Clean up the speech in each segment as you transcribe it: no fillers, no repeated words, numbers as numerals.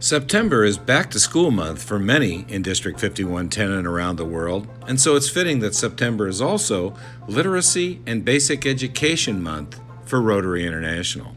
September is back to school month for many in District 5110 and around the world, and so it's fitting that September is also Literacy and Basic Education Month for Rotary International.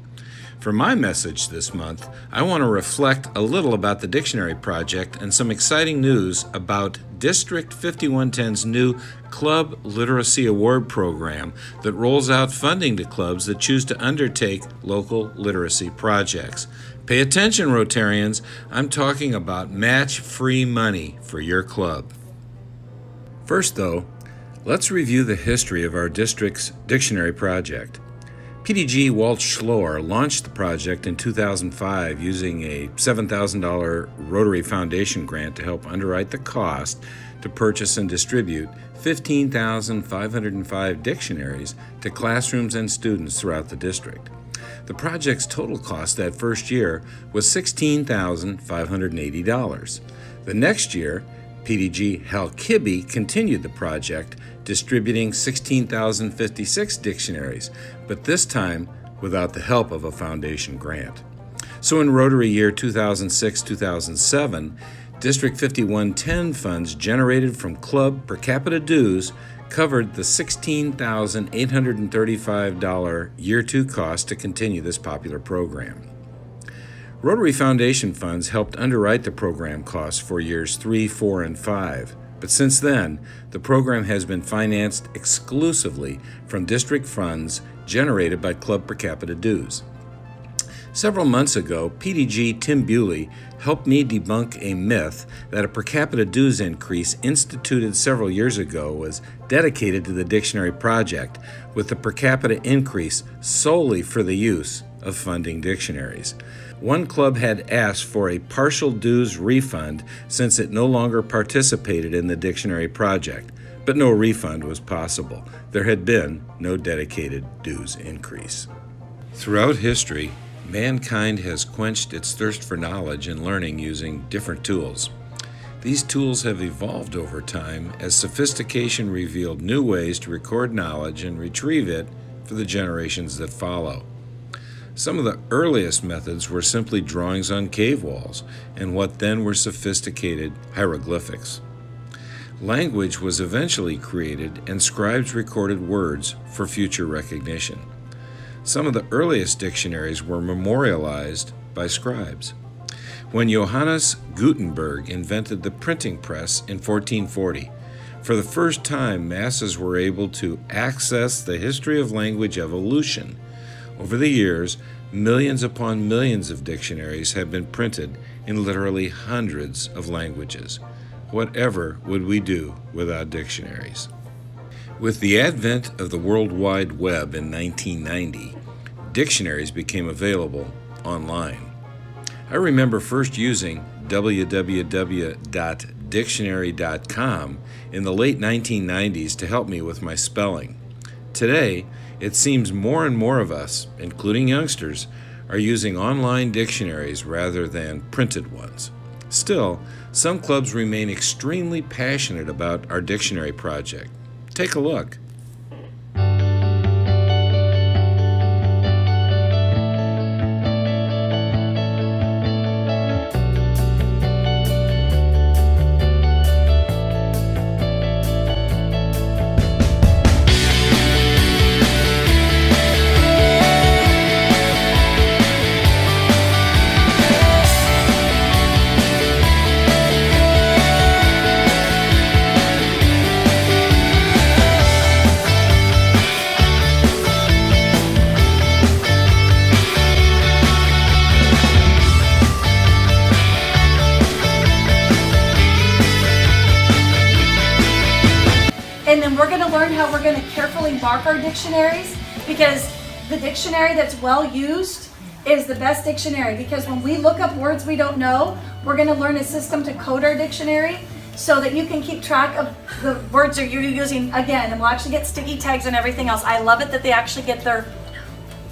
For my message this month, I want to reflect a little about the Dictionary Project and some exciting news about District 5110's new Club Literacy Award program that rolls out funding to clubs that choose to undertake local literacy projects. Pay attention, Rotarians. I'm talking about match-free money for your club. First, though, let's review the history of our district's dictionary project. PDG Walt Schloer launched the project in 2005 using a $7,000 Rotary Foundation grant to help underwrite the cost to purchase and distribute 15,505 dictionaries to classrooms and students throughout the district. The project's total cost that first year was $16,580. The next year, PDG Hal Kibbe continued the project, distributing 16,056 dictionaries, but this time without the help of a foundation grant. So in Rotary year 2006-2007, District 5110 funds generated from club per capita dues covered the $16,835 year two cost to continue this popular program. Rotary Foundation funds helped underwrite the program costs for years 3, 4, and 5, but since then, the program has been financed exclusively from district funds generated by club per capita dues. Several months ago, PDG Tim Bewley helped me debunk a myth that a per capita dues increase instituted several years ago was dedicated to the Dictionary Project, with the per capita increase solely for the use of funding dictionaries. One club had asked for a partial dues refund since it no longer participated in the Dictionary Project, but no refund was possible. There had been no dedicated dues increase. Throughout history, mankind has quenched its thirst for knowledge and learning using different tools. These tools have evolved over time as sophistication revealed new ways to record knowledge and retrieve it for the generations that follow. Some of the earliest methods were simply drawings on cave walls and what then were sophisticated hieroglyphics. Language was eventually created and scribes recorded words for future recognition. Some of the earliest dictionaries were memorialized by scribes. When Johannes Gutenberg invented the printing press in 1440, for the first time masses were able to access the history of language evolution. Over the years, millions upon millions of dictionaries have been printed in literally hundreds of languages. Whatever would we do without dictionaries? With the advent of the World Wide Web in 1990, dictionaries became available online. I remember first using www.dictionary.com in the late 1990s to help me with my spelling. Today, it seems more and more of us, including youngsters, are using online dictionaries rather than printed ones. Still, some clubs remain extremely passionate about our dictionary project. Take a look. And then we're going to learn how we're going to carefully mark our dictionaries, because the dictionary that's well used is the best dictionary, because when we look up words we don't know, we're going to learn a system to code our dictionary so that you can keep track of the words that you're using again, and we'll actually get sticky tags and everything else. I love it that they actually get their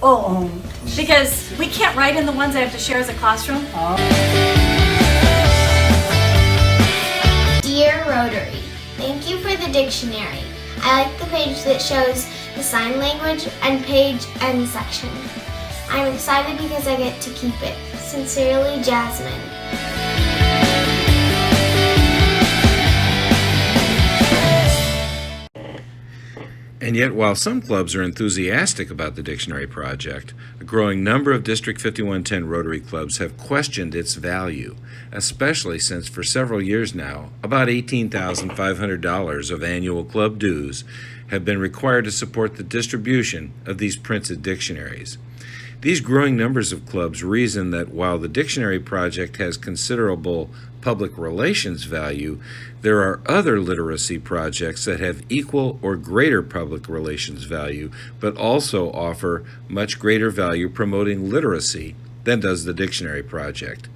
own, because we can't write in the ones I have to share as a classroom. Dear Rotary, thank you for the dictionary. I like the page that shows the sign language and page and section. I'm excited because I get to keep it. Sincerely, Jasmine. And yet, while some clubs are enthusiastic about the dictionary project, a growing number of District 5110 Rotary clubs have questioned its value, especially since for several years now, about $18,500 of annual club dues have been required to support the distribution of these printed dictionaries. These growing numbers of clubs reason that while the dictionary project has considerable public relations value, there are other literacy projects that have equal or greater public relations value, but also offer much greater value promoting literacy than does the dictionary project.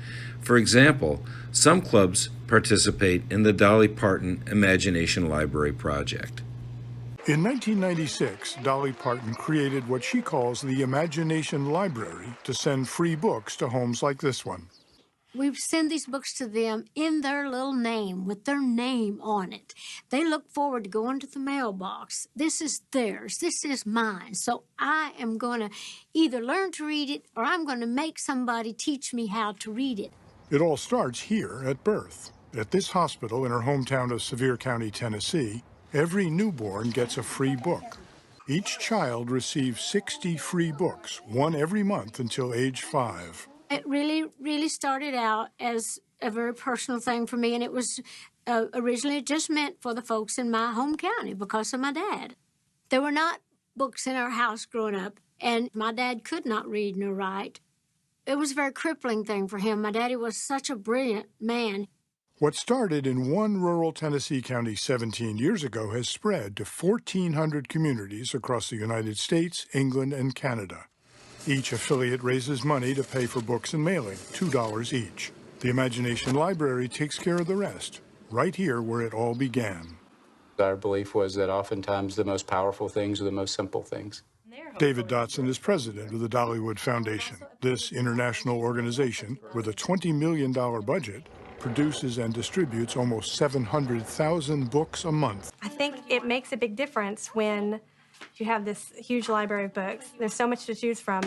For example, some clubs participate in the Dolly Parton Imagination Library project. In 1996, Dolly Parton created what she calls the Imagination Library to send free books to homes like this one. We send these books to them in their little name, with their name on it. They look forward to going to the mailbox. This is theirs. This is mine. So I am going to either learn to read it or I'm going to make somebody teach me how to read it. It all starts here at birth. At this hospital in her hometown of Sevier County, Tennessee, every newborn gets a free book. Each child receives 60 free books, one every month until age 5. It really started out as a very personal thing for me, and it was originally just meant for the folks in my home county because of my dad. There were not books in our house growing up, and my dad could not read nor write. It was a very crippling thing for him. My daddy was such a brilliant man. What started in one rural Tennessee county 17 years ago has spread to 1,400 communities across the United States, England, and Canada. Each affiliate raises money to pay for books and mailing, $2 each. The Imagination Library takes care of the rest, right here where it all began. Our belief was that oftentimes the most powerful things are the most simple things. David Dotson is president of the Dollywood Foundation. This international organization, with a $20 million budget, produces and distributes almost 700,000 books a month. I think it makes a big difference when you have this huge library of books. There's so much to choose from.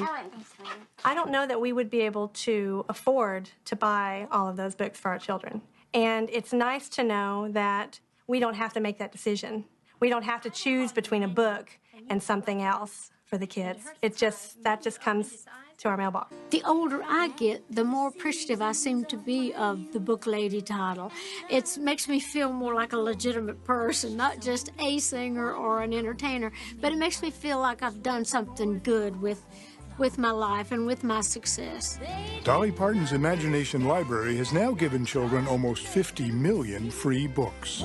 I don't know that we would be able to afford to buy all of those books for our children. And it's nice to know that we don't have to make that decision. We don't have to choose between a book and something else for the kids. That just comes to our mailbox. The older I get, the more appreciative I seem to be of the book lady title. It makes me feel more like a legitimate person, not just a singer or an entertainer, but it makes me feel like I've done something good with my life and with my success. Dolly Parton's Imagination Library has now given children almost 50 million free books.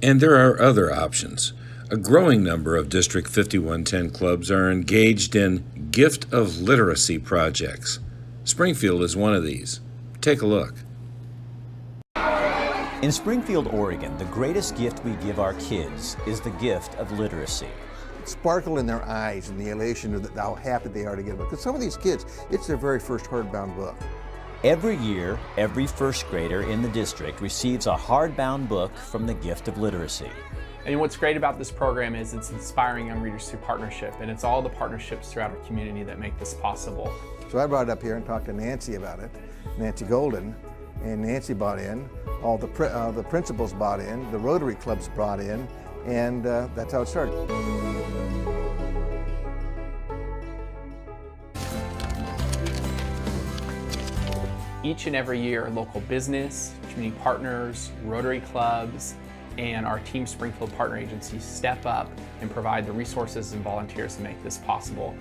And there are other options. A growing number of District 5110 clubs are engaged in Gift of Literacy projects. Springfield is one of these. Take a look. In Springfield, Oregon, the greatest gift we give our kids is the gift of literacy. Sparkle in their eyes and the elation of how happy they are to get a book. Because some of these kids, it's their very first hardbound book. Every year, every first grader in the district receives a hardbound book from the Gift of Literacy. And what's great about this program is it's inspiring young readers through partnership, and it's all the partnerships throughout our community that make this possible. So I brought it up here and talked to Nancy about it, Nancy Golden, and Nancy bought in, all the principals bought in, the Rotary clubs brought in, and that's how it started. Each and every year, local business, community partners, Rotary clubs, and our Team Springfield partner agencies step up and provide the resources and volunteers to make this possible.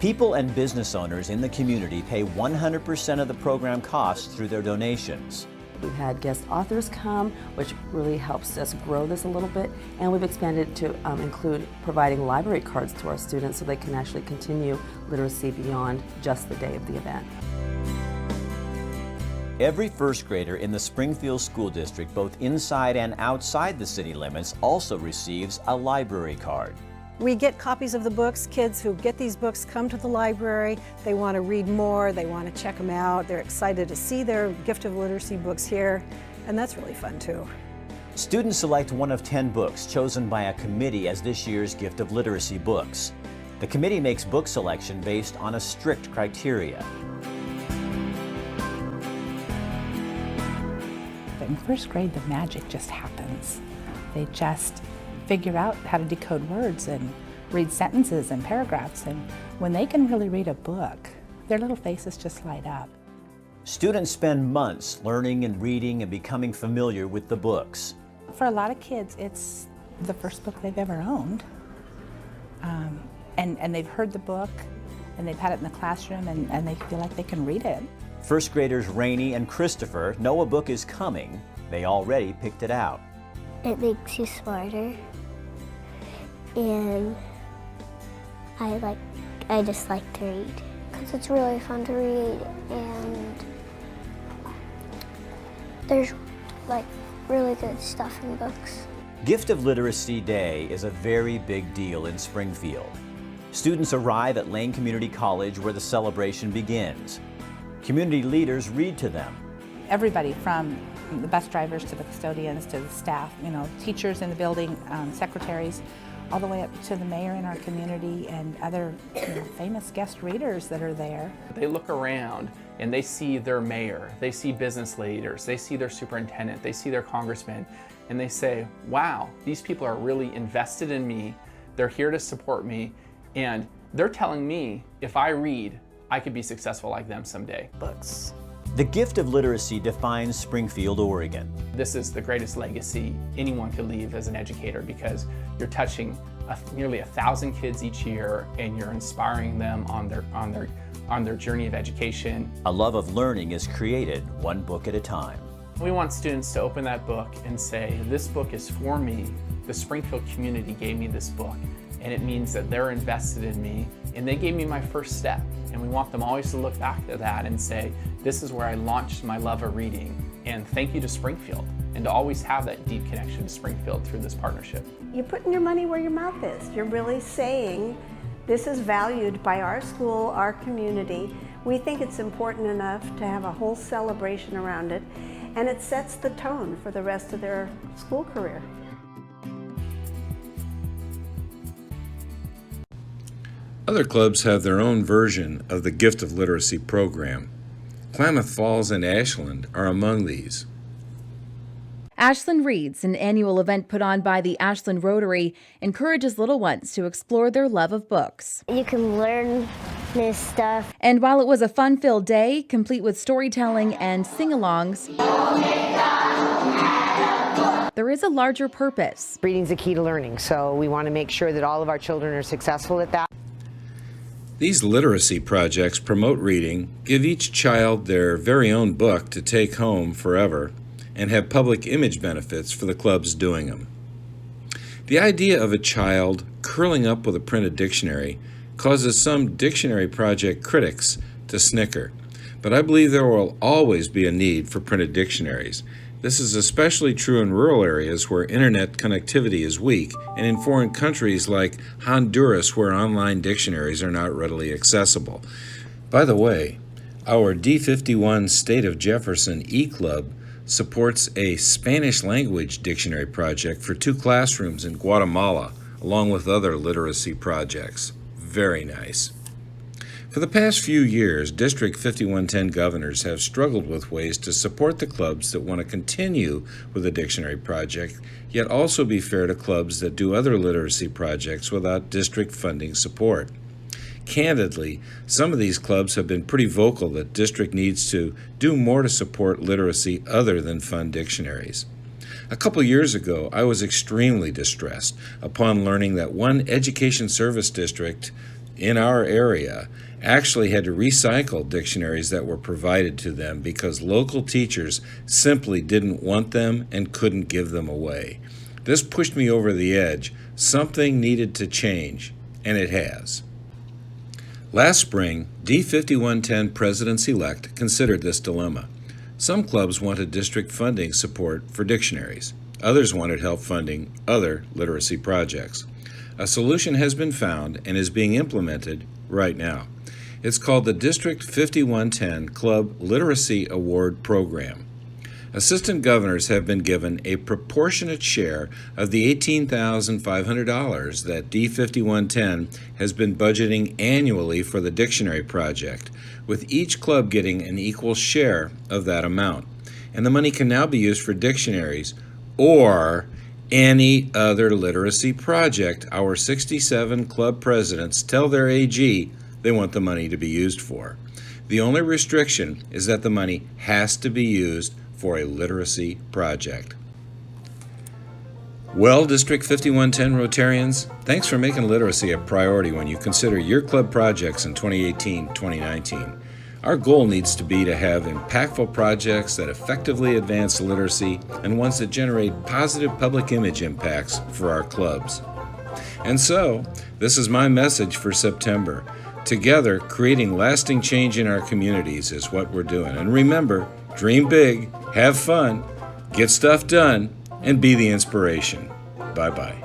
People and business owners in the community pay 100% of the program costs through their donations. We've had guest authors come, which really helps us grow this a little bit, and we've expanded to include providing library cards to our students so they can actually continue literacy beyond just the day of the event. Every first grader in the Springfield School District, both inside and outside the city limits, also receives a library card. We get copies of the books. Kids who get these books come to the library. They want to read more. They want to check them out. They're excited to see their Gift of Literacy books here, and that's really fun too. Students select one of 10 books chosen by a committee as this year's Gift of Literacy books. The committee makes book selection based on a strict criteria. In first grade, the magic just happens. They just figure out how to decode words and read sentences and paragraphs, and when they can really read a book, their little faces just light up. Students spend months learning and reading and becoming familiar with the books. For a lot of kids, it's the first book they've ever owned. And they've heard the book, and they've had it in the classroom, and they feel like they can read it. First graders Rainey and Christopher know a book is coming. They already picked it out. It makes you smarter, and I just like to read. Because it's really fun to read, and there's like really good stuff in books. Gift of Literacy Day is a very big deal in Springfield. Students arrive at Lane Community College where the celebration begins. Community leaders read to them. Everybody from the bus drivers to the custodians to the staff, teachers in the building, secretaries, all the way up to the mayor in our community and other famous guest readers that are there. They look around and they see their mayor, they see business leaders, they see their superintendent, they see their congressman, and they say, wow, these people are really invested in me, they're here to support me, and they're telling me if I read, I could be successful like them someday. Books. The Gift of Literacy defines Springfield, Oregon. This is the greatest legacy anyone could leave as an educator because you're touching nearly 1,000 kids each year and you're inspiring them on their journey of education. A love of learning is created one book at a time. We want students to open that book and say, this book is for me. The Springfield community gave me this book, and it means that they're invested in me, and they gave me my first step. And we want them always to look back to that and say, this is where I launched my love of reading, and thank you to Springfield, and to always have that deep connection to Springfield through this partnership. You're putting your money where your mouth is. You're really saying, this is valued by our school, our community. We think it's important enough to have a whole celebration around it, and it sets the tone for the rest of their school career. Other clubs have their own version of the Gift of Literacy program. Klamath Falls and Ashland are among these. Ashland Reads, an annual event put on by the Ashland Rotary, encourages little ones to explore their love of books. You can learn this stuff. And while it was a fun-filled day, complete with storytelling and sing-alongs, there is a larger purpose. Reading's a key to learning, so we want to make sure that all of our children are successful at that. These literacy projects promote reading, give each child their very own book to take home forever, and have public image benefits for the clubs doing them. The idea of a child curling up with a printed dictionary causes some dictionary project critics to snicker, but I believe there will always be a need for printed dictionaries. This is especially true in rural areas where internet connectivity is weak, and in foreign countries like Honduras where online dictionaries are not readily accessible. By the way, our D51 State of Jefferson E-Club supports a Spanish language dictionary project for 2 classrooms in Guatemala, along with other literacy projects. Very nice. For the past few years, District 5110 governors have struggled with ways to support the clubs that want to continue with the dictionary project, yet also be fair to clubs that do other literacy projects without district funding support. Candidly, some of these clubs have been pretty vocal that district needs to do more to support literacy other than fund dictionaries. A couple years ago, I was extremely distressed upon learning that one education service district in our area actually had to recycle dictionaries that were provided to them because local teachers simply didn't want them and couldn't give them away. This pushed me over the edge. Something needed to change, and it has. Last spring, D5110 presidents-elect considered this dilemma. Some clubs wanted district funding support for dictionaries. Others wanted help funding other literacy projects. A solution has been found and is being implemented right now. It's called the District 5110 Club Literacy Award Program. Assistant governors have been given a proportionate share of the $18,500 that D5110 has been budgeting annually for the dictionary project, with each club getting an equal share of that amount. And the money can now be used for dictionaries or any other literacy project our 67 club presidents tell their AG they want the money to be used for. The only restriction is that the money has to be used for a literacy project. Well, District 5110 Rotarians, thanks for making literacy a priority when you consider your club projects in 2018-2019. Our goal needs to be to have impactful projects that effectively advance literacy and ones that generate positive public image impacts for our clubs. And so, this is my message for September. Together, creating lasting change in our communities is what we're doing. And remember, dream big, have fun, get stuff done, and be the inspiration. Bye-bye.